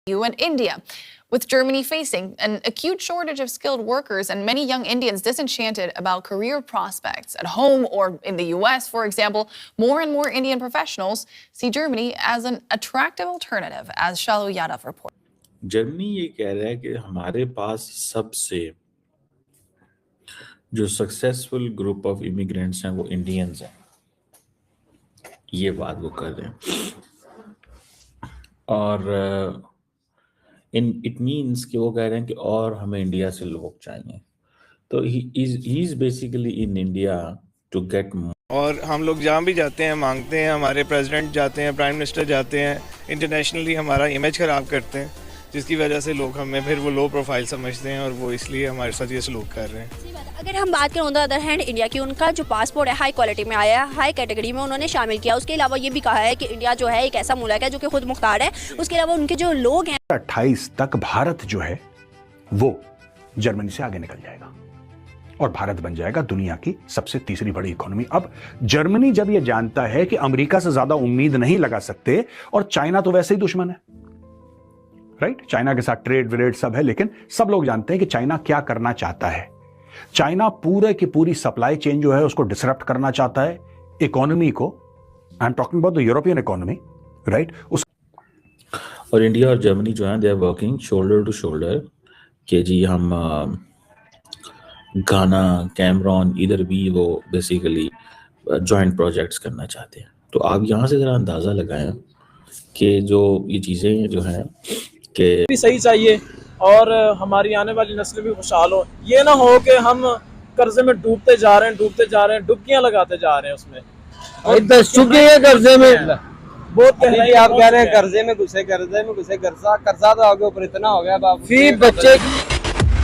And India, with Germany facing an acute shortage of skilled workers and many young Indians disenchanted about career prospects at home or in the US, for example, more and more Indian professionals see Germany as an attractive alternative, as Shalu Yadav reports. Germany ये कह रहा है कि हमारे पास सबसे जो successful group of immigrants हैं वो इंडियंस हैं, ये बात वो कर रहे हैं। और इट मीन्स कि वो कह रहे हैं कि और हमें इंडिया से लोग चाहिए। तो he is basically in India to get. और हम लोग जहाँ भी जाते हैं मांगते हैं, हमारे प्रेसिडेंट जाते हैं, प्राइम मिनिस्टर जाते हैं, इंटरनेशनली हमारा इमेज ख़राब करते हैं, जिसकी वजह से लोग हमें फिर वो लो प्रोफाइल समझते हैं और वो इसलिए हमारे साथ ये सलूक कर रहे हैं। अगर हम बात करें on the other hand India की, उनका जो पासपोर्ट है हाई क्वालिटी में आया है, हाई कैटेगरी में उन्होंने शामिल किया। उसके अलावा ये भी कहा है कि इंडिया जो है एक ऐसा मुल्क है जो कि खुद मुख्तार है। उसके अलावा उनके जो लोग हैं 28 तक भारत जो है वो जर्मनी से आगे निकल जाएगा और भारत बन जाएगा दुनिया की सबसे तीसरी बड़ी इकोनॉमी। अब जर्मनी जब ये जानता है कि अमेरिका से ज्यादा उम्मीद नहीं लगा सकते, और चाइना तो वैसे ही दुश्मन है, राइट? चाइना के साथ ट्रेड व्रेड सब है, लेकिन सब लोग जानते हैं कि चाइना क्या करना चाहता है। चाइना पूरे की पूरी सप्लाई चेन जो है उसको डिसरप्ट करना चाहता है, इकोनॉमी को। I am talking about the European economy, right? और इंडिया और जर्मनी जो है they are working shoulder to shoulder कि जी हम घाना, कैमरॉन, इधर भी वो बेसिकली जॉइंट प्रोजेक्ट्स करना चाहते हैं। तो आप यहाँ से ज़रा अंदाज़ा लगाएं कि जो ये चीज़ें जो हैं कि भी सही चाहिए और हमारी आने वाली नस्ल भी खुशहाल हो। ये ना हो कि हम कर्जे में डूबते जा रहे हैं, डुबकियां लगाते जा रहे हैं उसमें। 10 चुके हैं कर्जे में, बहुत कहते आप कह रहे हैं कर्जे में घुसे, कर्जा तो आगे ऊपर इतना हो गया बाबू। फी बच्चे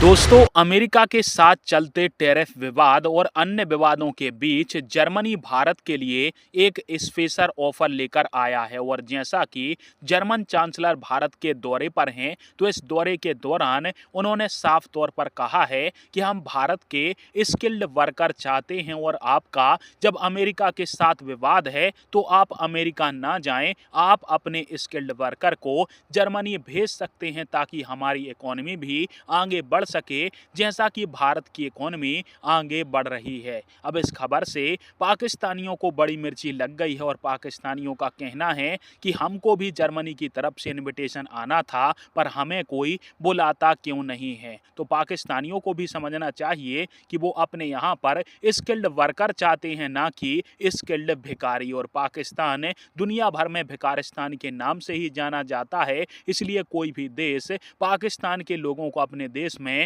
दोस्तों, अमेरिका के साथ चलते टैरिफ विवाद और अन्य विवादों के बीच जर्मनी भारत के लिए एक स्पेशल ऑफर लेकर आया है। और जैसा कि जर्मन चांसलर भारत के दौरे पर हैं, तो इस दौरे के दौरान उन्होंने साफ तौर पर कहा है कि हम भारत के स्किल्ड वर्कर चाहते हैं और आपका जब अमेरिका के साथ विवाद है तो आप अमेरिका ना जाएं, आप अपने स्किल्ड वर्कर को जर्मनी भेज सकते हैं ताकि हमारी इकोनॉमी भी आगे बढ़ सके, जैसा कि भारत की इकोनॉमी आगे बढ़ रही है। अब इस खबर से पाकिस्तानियों को बड़ी मिर्ची लग गई है और पाकिस्तानियों का कहना है कि हमको भी जर्मनी की तरफ से इनविटेशन आना था, पर हमें कोई बुलाता क्यों नहीं है। तो पाकिस्तानियों को भी समझना चाहिए कि वो अपने यहाँ पर स्किल्ड वर्कर चाहते हैं, ना कि स्किल्ड भिखारी। और पाकिस्तान दुनिया भर में भिखारिस्तान के नाम से ही जाना जाता है, इसलिए कोई भी देश पाकिस्तान के लोगों को अपने देश में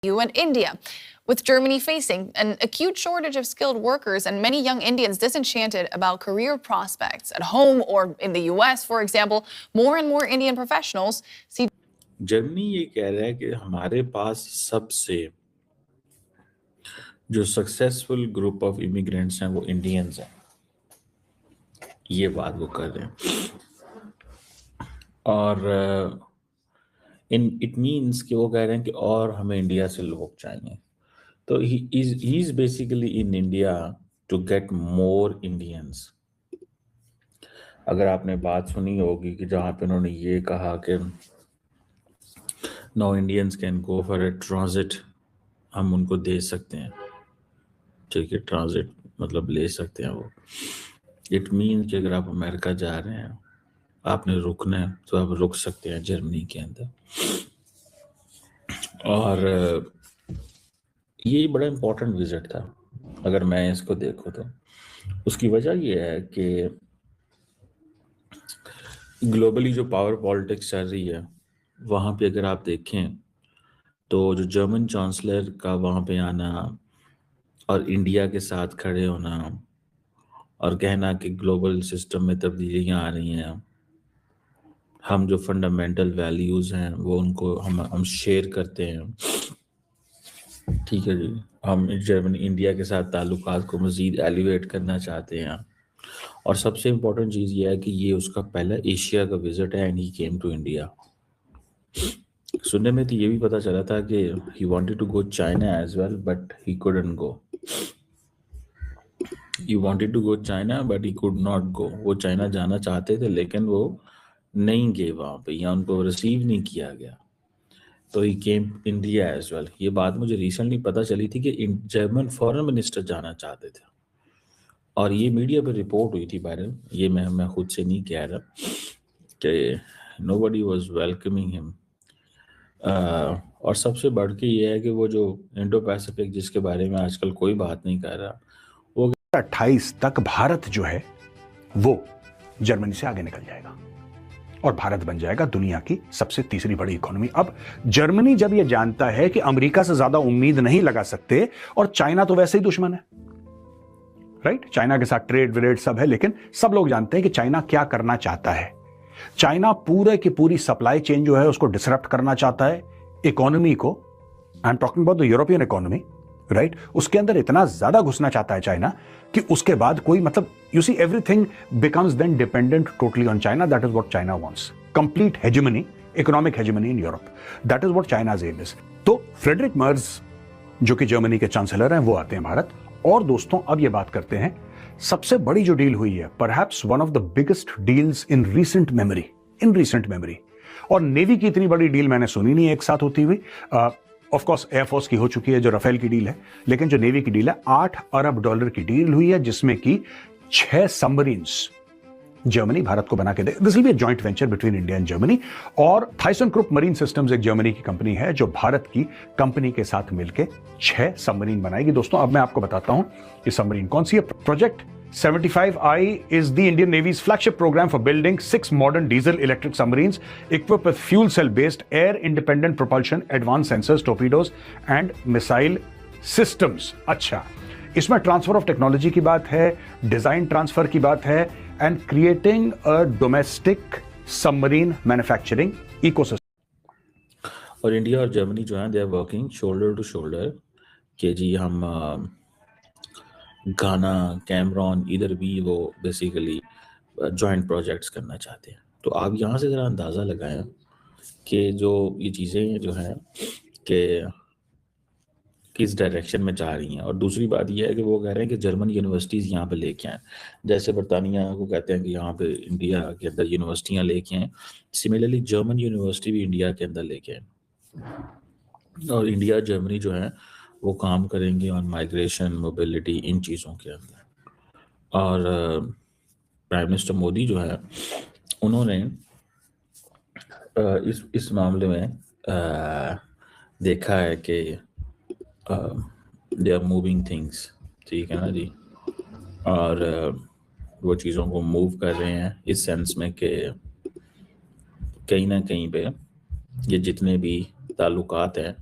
And India, with Germany facing an acute shortage of skilled workers and many young Indians disenchanted about career prospects at home or in the US, for example, more and more Indian professionals see. Germany ये कह रहा है कि हमारे पास सबसे जो successful group of immigrants हैं वो इंडियंस हैं, ये बात वो कर रहे हैं। और इट मीन्स कि वो कह रहे हैं कि और हमें इंडिया से लोग चाहिए। तो he is basically in India to get more Indians. अगर आपने बात सुनी होगी कि जहाँ पे उन्होंने ये कहा कि no Indians can go for a transit, हम उनको दे सकते हैं, ठीक है, ट्रांजिट मतलब ले सकते हैं वो। इट मीन्स कि अगर आप अमेरिका जा रहे हैं, आपने रुकना है तो आप रुक सकते हैं जर्मनी के अंदर। और ये बड़ा इम्पोर्टेंट विजिट था अगर मैं इसको देखूं तो। उसकी वजह ये है कि ग्लोबली जो पावर पॉलिटिक्स चल रही है वहाँ पे अगर आप देखें तो जो जर्मन चांसलर का वहाँ पे आना और इंडिया के साथ खड़े होना और कहना कि ग्लोबल सिस्टम में तब्दीलियाँ आ रही हैं, हम जो फंडामेंटल वैल्यूज़ हैं वो उनको हम शेयर करते हैं, ठीक है जी, हम जर्मनी इंडिया के साथ ताल्लुकात को मज़ीद एलिवेट करना चाहते हैं। और सबसे इम्पोर्टेंट चीज़ ये है कि ये उसका पहला एशिया का विजिट है and he came to India. सुनने में तो ये भी पता चला था कि he wanted to go China as well but he couldn't go. He wanted to go China but he could not go. वो चाइना जाना चाहते थे लेकिन वो नहीं गए वहाँ पे या उनको रिसीव नहीं किया गया, तो ही केम इंडिया एज वेल। ये बात मुझे रिसेंटली पता चली थी कि जर्मन फॉरेन मिनिस्टर जाना चाहते थे और ये मीडिया पे रिपोर्ट हुई थी वायरल। ये मैं खुद से नहीं कह रहा कि नोबडी वाज वेलकमिंग हिम। और सबसे बढ़ के ये है कि वो जो इंडो पैसिफिक जिसके बारे में आजकल कोई बात नहीं कर रहा, वो 28 तक भारत जो है वो जर्मनी से आगे निकल जाएगा और भारत बन जाएगा दुनिया की सबसे तीसरी बड़ी इकोनॉमी। अब जर्मनी जब ये जानता है कि अमेरिका से ज्यादा उम्मीद नहीं लगा सकते, और चाइना तो वैसे ही दुश्मन है, राइट? चाइना के साथ ट्रेड व्रेड सब है, लेकिन सब लोग जानते हैं कि चाइना क्या करना चाहता है। चाइना पूरे की पूरी सप्लाई चेन जो है उसको डिसरप्ट करना चाहता है, इकोनॉमी को, I am talking about the European economy, right? उसके अंदर इतना ज्यादा घुसना चाहता है चाइना कि उसके बाद कोई मतलब you see everything becomes then dependent totally on China. That is what China wants, complete hegemony, economic hegemony in Europe. That is what China's aim is. तो फ्रेडरिक मर्ज जो कि जर्मनी के चांसलर हैं वो आते हैं भारत। और दोस्तों अब ये बात करते हैं सबसे बड़ी जो डील हुई है, perhaps one of the biggest deals in recent memory. और नेवी की इतनी बड़ी डील मैंने सुनी नहीं एक साथ होती हुई। ऑफ कोर्स एयरफोर्स की हो चुकी है जो राफेल की डील है, लेकिन जो नेवी की डील है $8 अरब की डील हुई है, जिसमें की 6 सबमरीन्स जर्मनी भारत को बना के दे। This will be a joint venture between India and Germany. और थाइसनक्रुप मरीन सिस्टम्स एक जर्मनी की कंपनी है जो भारत की कंपनी के साथ मिलकर 6 सबमरीन बनाएगी। दोस्तों अब मैं आपको बताता हूं ये सबमरीन कौन सी है। Project 75I is the Indian Navy's flagship program for building 6 modern diesel-electric submarines equipped with fuel cell-based, air-independent propulsion, advanced sensors, torpedoes, and missile systems. अच्छा, इसमें ट्रांसफर ऑफ टेक्नोलॉजी की बात है, डिजाइन ट्रांसफर की बात है, and creating a domestic submarine manufacturing ecosystem. और India और जर्मनी जो है they are working shoulder to shoulder कि जी हम घाना, कैमरॉन, इधर भी वो बेसिकली जॉइंट प्रोजेक्ट्स करना चाहते हैं। तो आप यहाँ से ज़रा अंदाज़ा लगाएं कि जो ये चीज़ें जो हैं कि किस डायरेक्शन में जा रही हैं। और दूसरी बात यह है कि वो कह रहे हैं कि जर्मन यूनिवर्सिटीज़ यहाँ पे लेके आएँ, जैसे बरतानिया को कहते हैं कि यहाँ पे इंडिया के अंदर यूनिवर्सिटियाँ लेके आएँ, सिमिलरली जर्मन यूनिवर्सिटी भी इंडिया के अंदर लेके आएँ। और इंडिया जर्मनी जो है वो काम करेंगे ऑन माइग्रेशन, मोबिलिटी, इन चीज़ों के अंदर। और प्राइम मिनिस्टर मोदी जो है उन्होंने इस मामले में देखा है कि दे आर मूविंग थिंग्स, ठीक है ना जी। और वो चीज़ों को मूव कर रहे हैं इस सेंस में कि कहीं ना कहीं पे ये जितने भी ताल्लुकात हैं